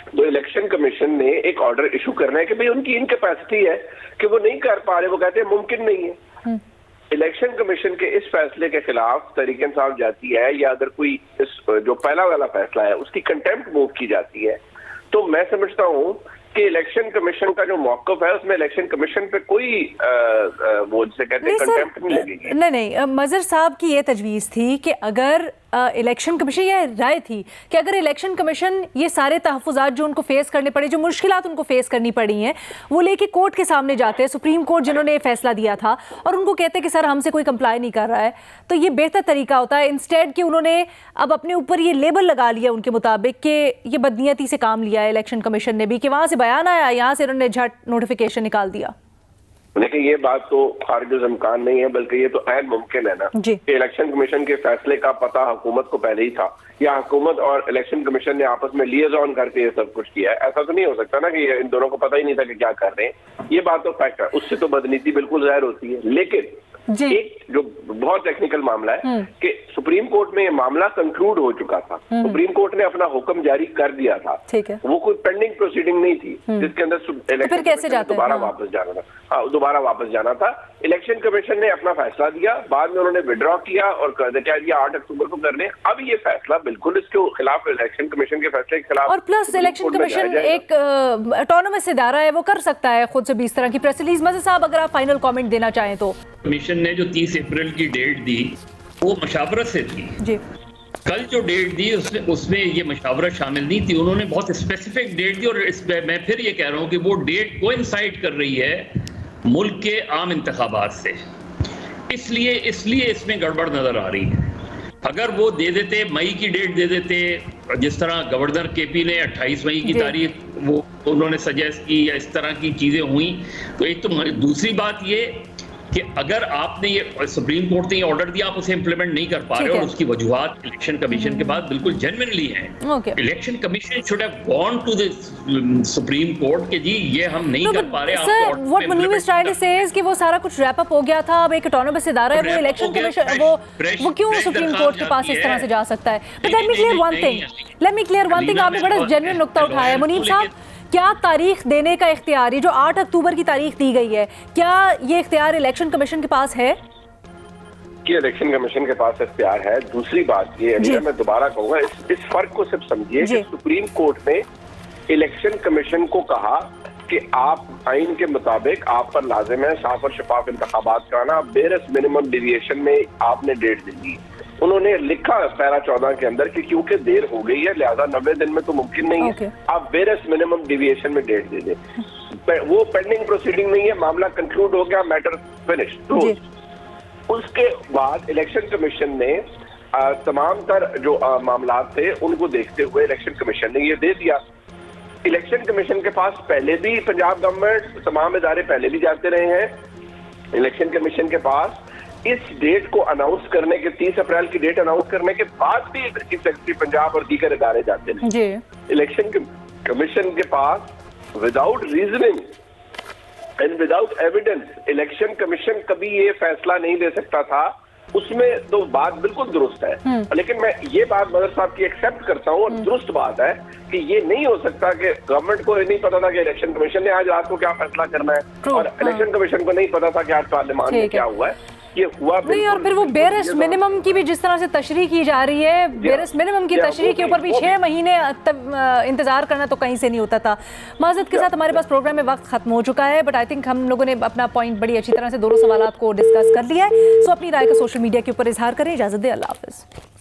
तो इलेक्शन कमीशन ने एक ऑर्डर इशू करना है कि भाई उनकी इनकैपेसिटी है कि वो नहीं कर पा रहे, वो कहते हैं मुमकिन नहीं है। इलेक्शन कमीशन के इस फैसले के खिलाफ तहरीक इंसाफ जाती है या अगर कोई इस जो पहला वाला फैसला है उसकी कंटेम्प्ट मूव की जाती है, तो मैं समझता हूं कि इलेक्शन कमीशन का जो मौक़िफ़ है उसमें इलेक्शन कमीशन पे कोई वो जिसे कहते हैं कंटेम्प्ट नहीं लगेगी। नहीं, मजहर साहब की ये तजवीज़ थी कि अगर इलेक्शन कमीशन, ये राय थी कि अगर इलेक्शन कमीशन ये सारे तहफ़्फ़ुज़ात जो उनको फेस करने पड़े, जो मुश्किलात उनको फेस करनी पड़ी हैं, वो लेके कोर्ट के सामने जाते हैं, सुप्रीम कोर्ट जिन्होंने ये फैसला दिया था, और उनको कहते हैं कि सर हमसे कोई कंप्लाई नहीं कर रहा है, तो ये बेहतर तरीका होता है इंस्टेड कि उन्होंने अब अपने ऊपर ये लेबल लगा लिया उनके मुताबिक कि ये बदनीयती से काम लिया है इलेक्शन कमीशन ने भी, कि वहाँ से बयान आया, यहाँ से उन्होंने झट नोटिफिकेशन निकाल दिया। लेकिन ये बात तो खारिज इम्कान नहीं है, बल्कि ये तो ऐन मुमकिन है ना कि इलेक्शन कमीशन के फैसले का पता हुकूमत को पहले ही था, या हुकूमत और इलेक्शन कमीशन ने आपस में लिएजॉन करके ये सब कुछ किया है। ऐसा तो नहीं हो सकता ना कि इन दोनों को पता ही नहीं था कि क्या कर रहे हैं। ये बात तो फैक्ट है, उससे तो बदनीति बिल्कुल जाहिर होती है। लेकिन एक जो बहुत टेक्निकल मामला है कि सुप्रीम कोर्ट में ये मामला कंक्लूड हो चुका था, सुप्रीम कोर्ट ने अपना हुक्म जारी कर दिया था, वो कोई पेंडिंग प्रोसीडिंग नहीं थी जिसके अंदर इलेक्शन दोबारा वापस जाना था। हाँ, दोबारा वापस जाना था। इलेक्शन कमीशन ने अपना फैसला दिया, बाद में उन्होंने विड्रॉ किया और कह दिया 8 अक्टूबर को करने। अब ये फैसला बिल्कुल इसके खिलाफ, इलेक्शन कमीशन के फैसले के खिलाफ, और प्लस इलेक्शन कमीशन एक ऑटोनोमस इदारा है, वो कर सकता है खुद से भी इस तरह की प्रेस रिलीज। मज़हर साहब, अगर आप फाइनल कमेंट देना चाहें तो। कमीशन ने जो 30 अप्रैल की डेट दी वो मशावरत से थी जी। कल जो डेट दी उसमें ये मशावरत शामिल नहीं थी, उन्होंने बहुत स्पेसिफिक डेट दी, और मैं फिर ये कह रहा हूँ कि वो डेट कोइंसाइड कर रही है मुल्क के आम इंतखाबात से, इसलिए इसमें गड़बड़ नजर आ रही है। अगर वो दे देते, मई की डेट दे देते, जिस तरह गवर्नर केपी ने 28 मई की तारीख वो उन्होंने सजेस्ट की, या इस तरह की चीजें हुई, तो एक तो दूसरी बात ये कि अगर आपने ये सुप्रीम कोर्ट ने ये ऑर्डर दिया, आप उसे इंप्लीमेंट नहीं कर पा रहे, और उसकी वजूहात इलेक्शन कमीशन के बाद बिल्कुल जेन्युइनली हैं। Election commission should have gone to the supreme court कि जी ये हम नहीं कर पा रहे। Sir, what Munim is trying to say is कि वो सारा कुछ रैप अप हो गया था, अब एक ऑटोनोमस इदारा है, वो इलेक्शन कमीशन, वो क्यों सुप्रीम कोर्ट के पास इस तरह से जा सकता है? But let me clear one thing, आपने बड़ा जेन्युइन नुक्ता उठाया है मुनीम साहब। क्या तारीख देने का इख्तियार, ये जो 8 अक्टूबर की तारीख दी गई है, क्या ये इख्तियार इलेक्शन कमीशन के पास है? कि इलेक्शन कमीशन के पास इख्तियार है। दूसरी बात ये है, मैं दोबारा कहूंगा, इस फर्क को सिर्फ समझिए कि सुप्रीम कोर्ट ने इलेक्शन कमीशन को कहा कि आप आइन के मुताबिक आप पर लाजिम है साफ और शफाफ इंतखाबात कराना, बेरस मिनिमम डिविएशन में आपने डेट दी। उन्होंने लिखा पैरा 14 के अंदर कि क्योंकि देर हो गई है लिहाजा 90 दिन में तो मुमकिन नहीं है, आप बेरस मिनिमम डिविएशन में डेट दे दें। वो पेंडिंग प्रोसीडिंग नहीं है, मामला कंक्लूड हो गया, मैटर फिनिश। उसके बाद इलेक्शन कमीशन ने तमाम तर जो मामला थे उनको देखते हुए इलेक्शन कमीशन ने ये दे दिया। इलेक्शन कमीशन के पास पहले भी पंजाब गवर्नमेंट तमाम इदारे पहले भी जाते रहे हैं। इलेक्शन कमीशन के पास इस डेट को अनाउंस करने के 30 अप्रैल की डेट अनाउंस करने के बाद भी चीफ सेक्रेटरी पंजाब और दीगर इदारे जाते रहे। इलेक्शन कमीशन के पास without reasoning and without evidence election commission कभी ये फैसला नहीं ले सकता था। उसमें तो बात बिल्कुल दुरुस्त है, लेकिन मैं ये बात मदर साहब की एक्सेप्ट करता हूँ, और दुरुस्त बात है कि ये नहीं हो सकता कि गवर्नमेंट को नहीं पता था कि इलेक्शन कमीशन ने आज रात को क्या फैसला करना है, और इलेक्शन कमीशन को नहीं पता था कि आज पार्लियामेंट में क्या हुआ है। ये हुआ नहीं, और फिर वो बेरस मिनिमम की भी जिस तरह से तशरीह की जा रही है, बेरस मिनिमम की तशरीह के ऊपर भी 6 महीने इंतजार करना तो कहीं से नहीं होता था। माज़रत के साथ हमारे पास प्रोग्राम में वक्त खत्म हो चुका है, बट आई थिंक हम लोगों ने अपना पॉइंट बड़ी अच्छी तरह से दोनों सवालात को डिस्कस कर लिया है। सो अपनी राय को सोशल मीडिया के ऊपर इजहार करें। इजाज़त दें, अल्लाह हाफ़िज़।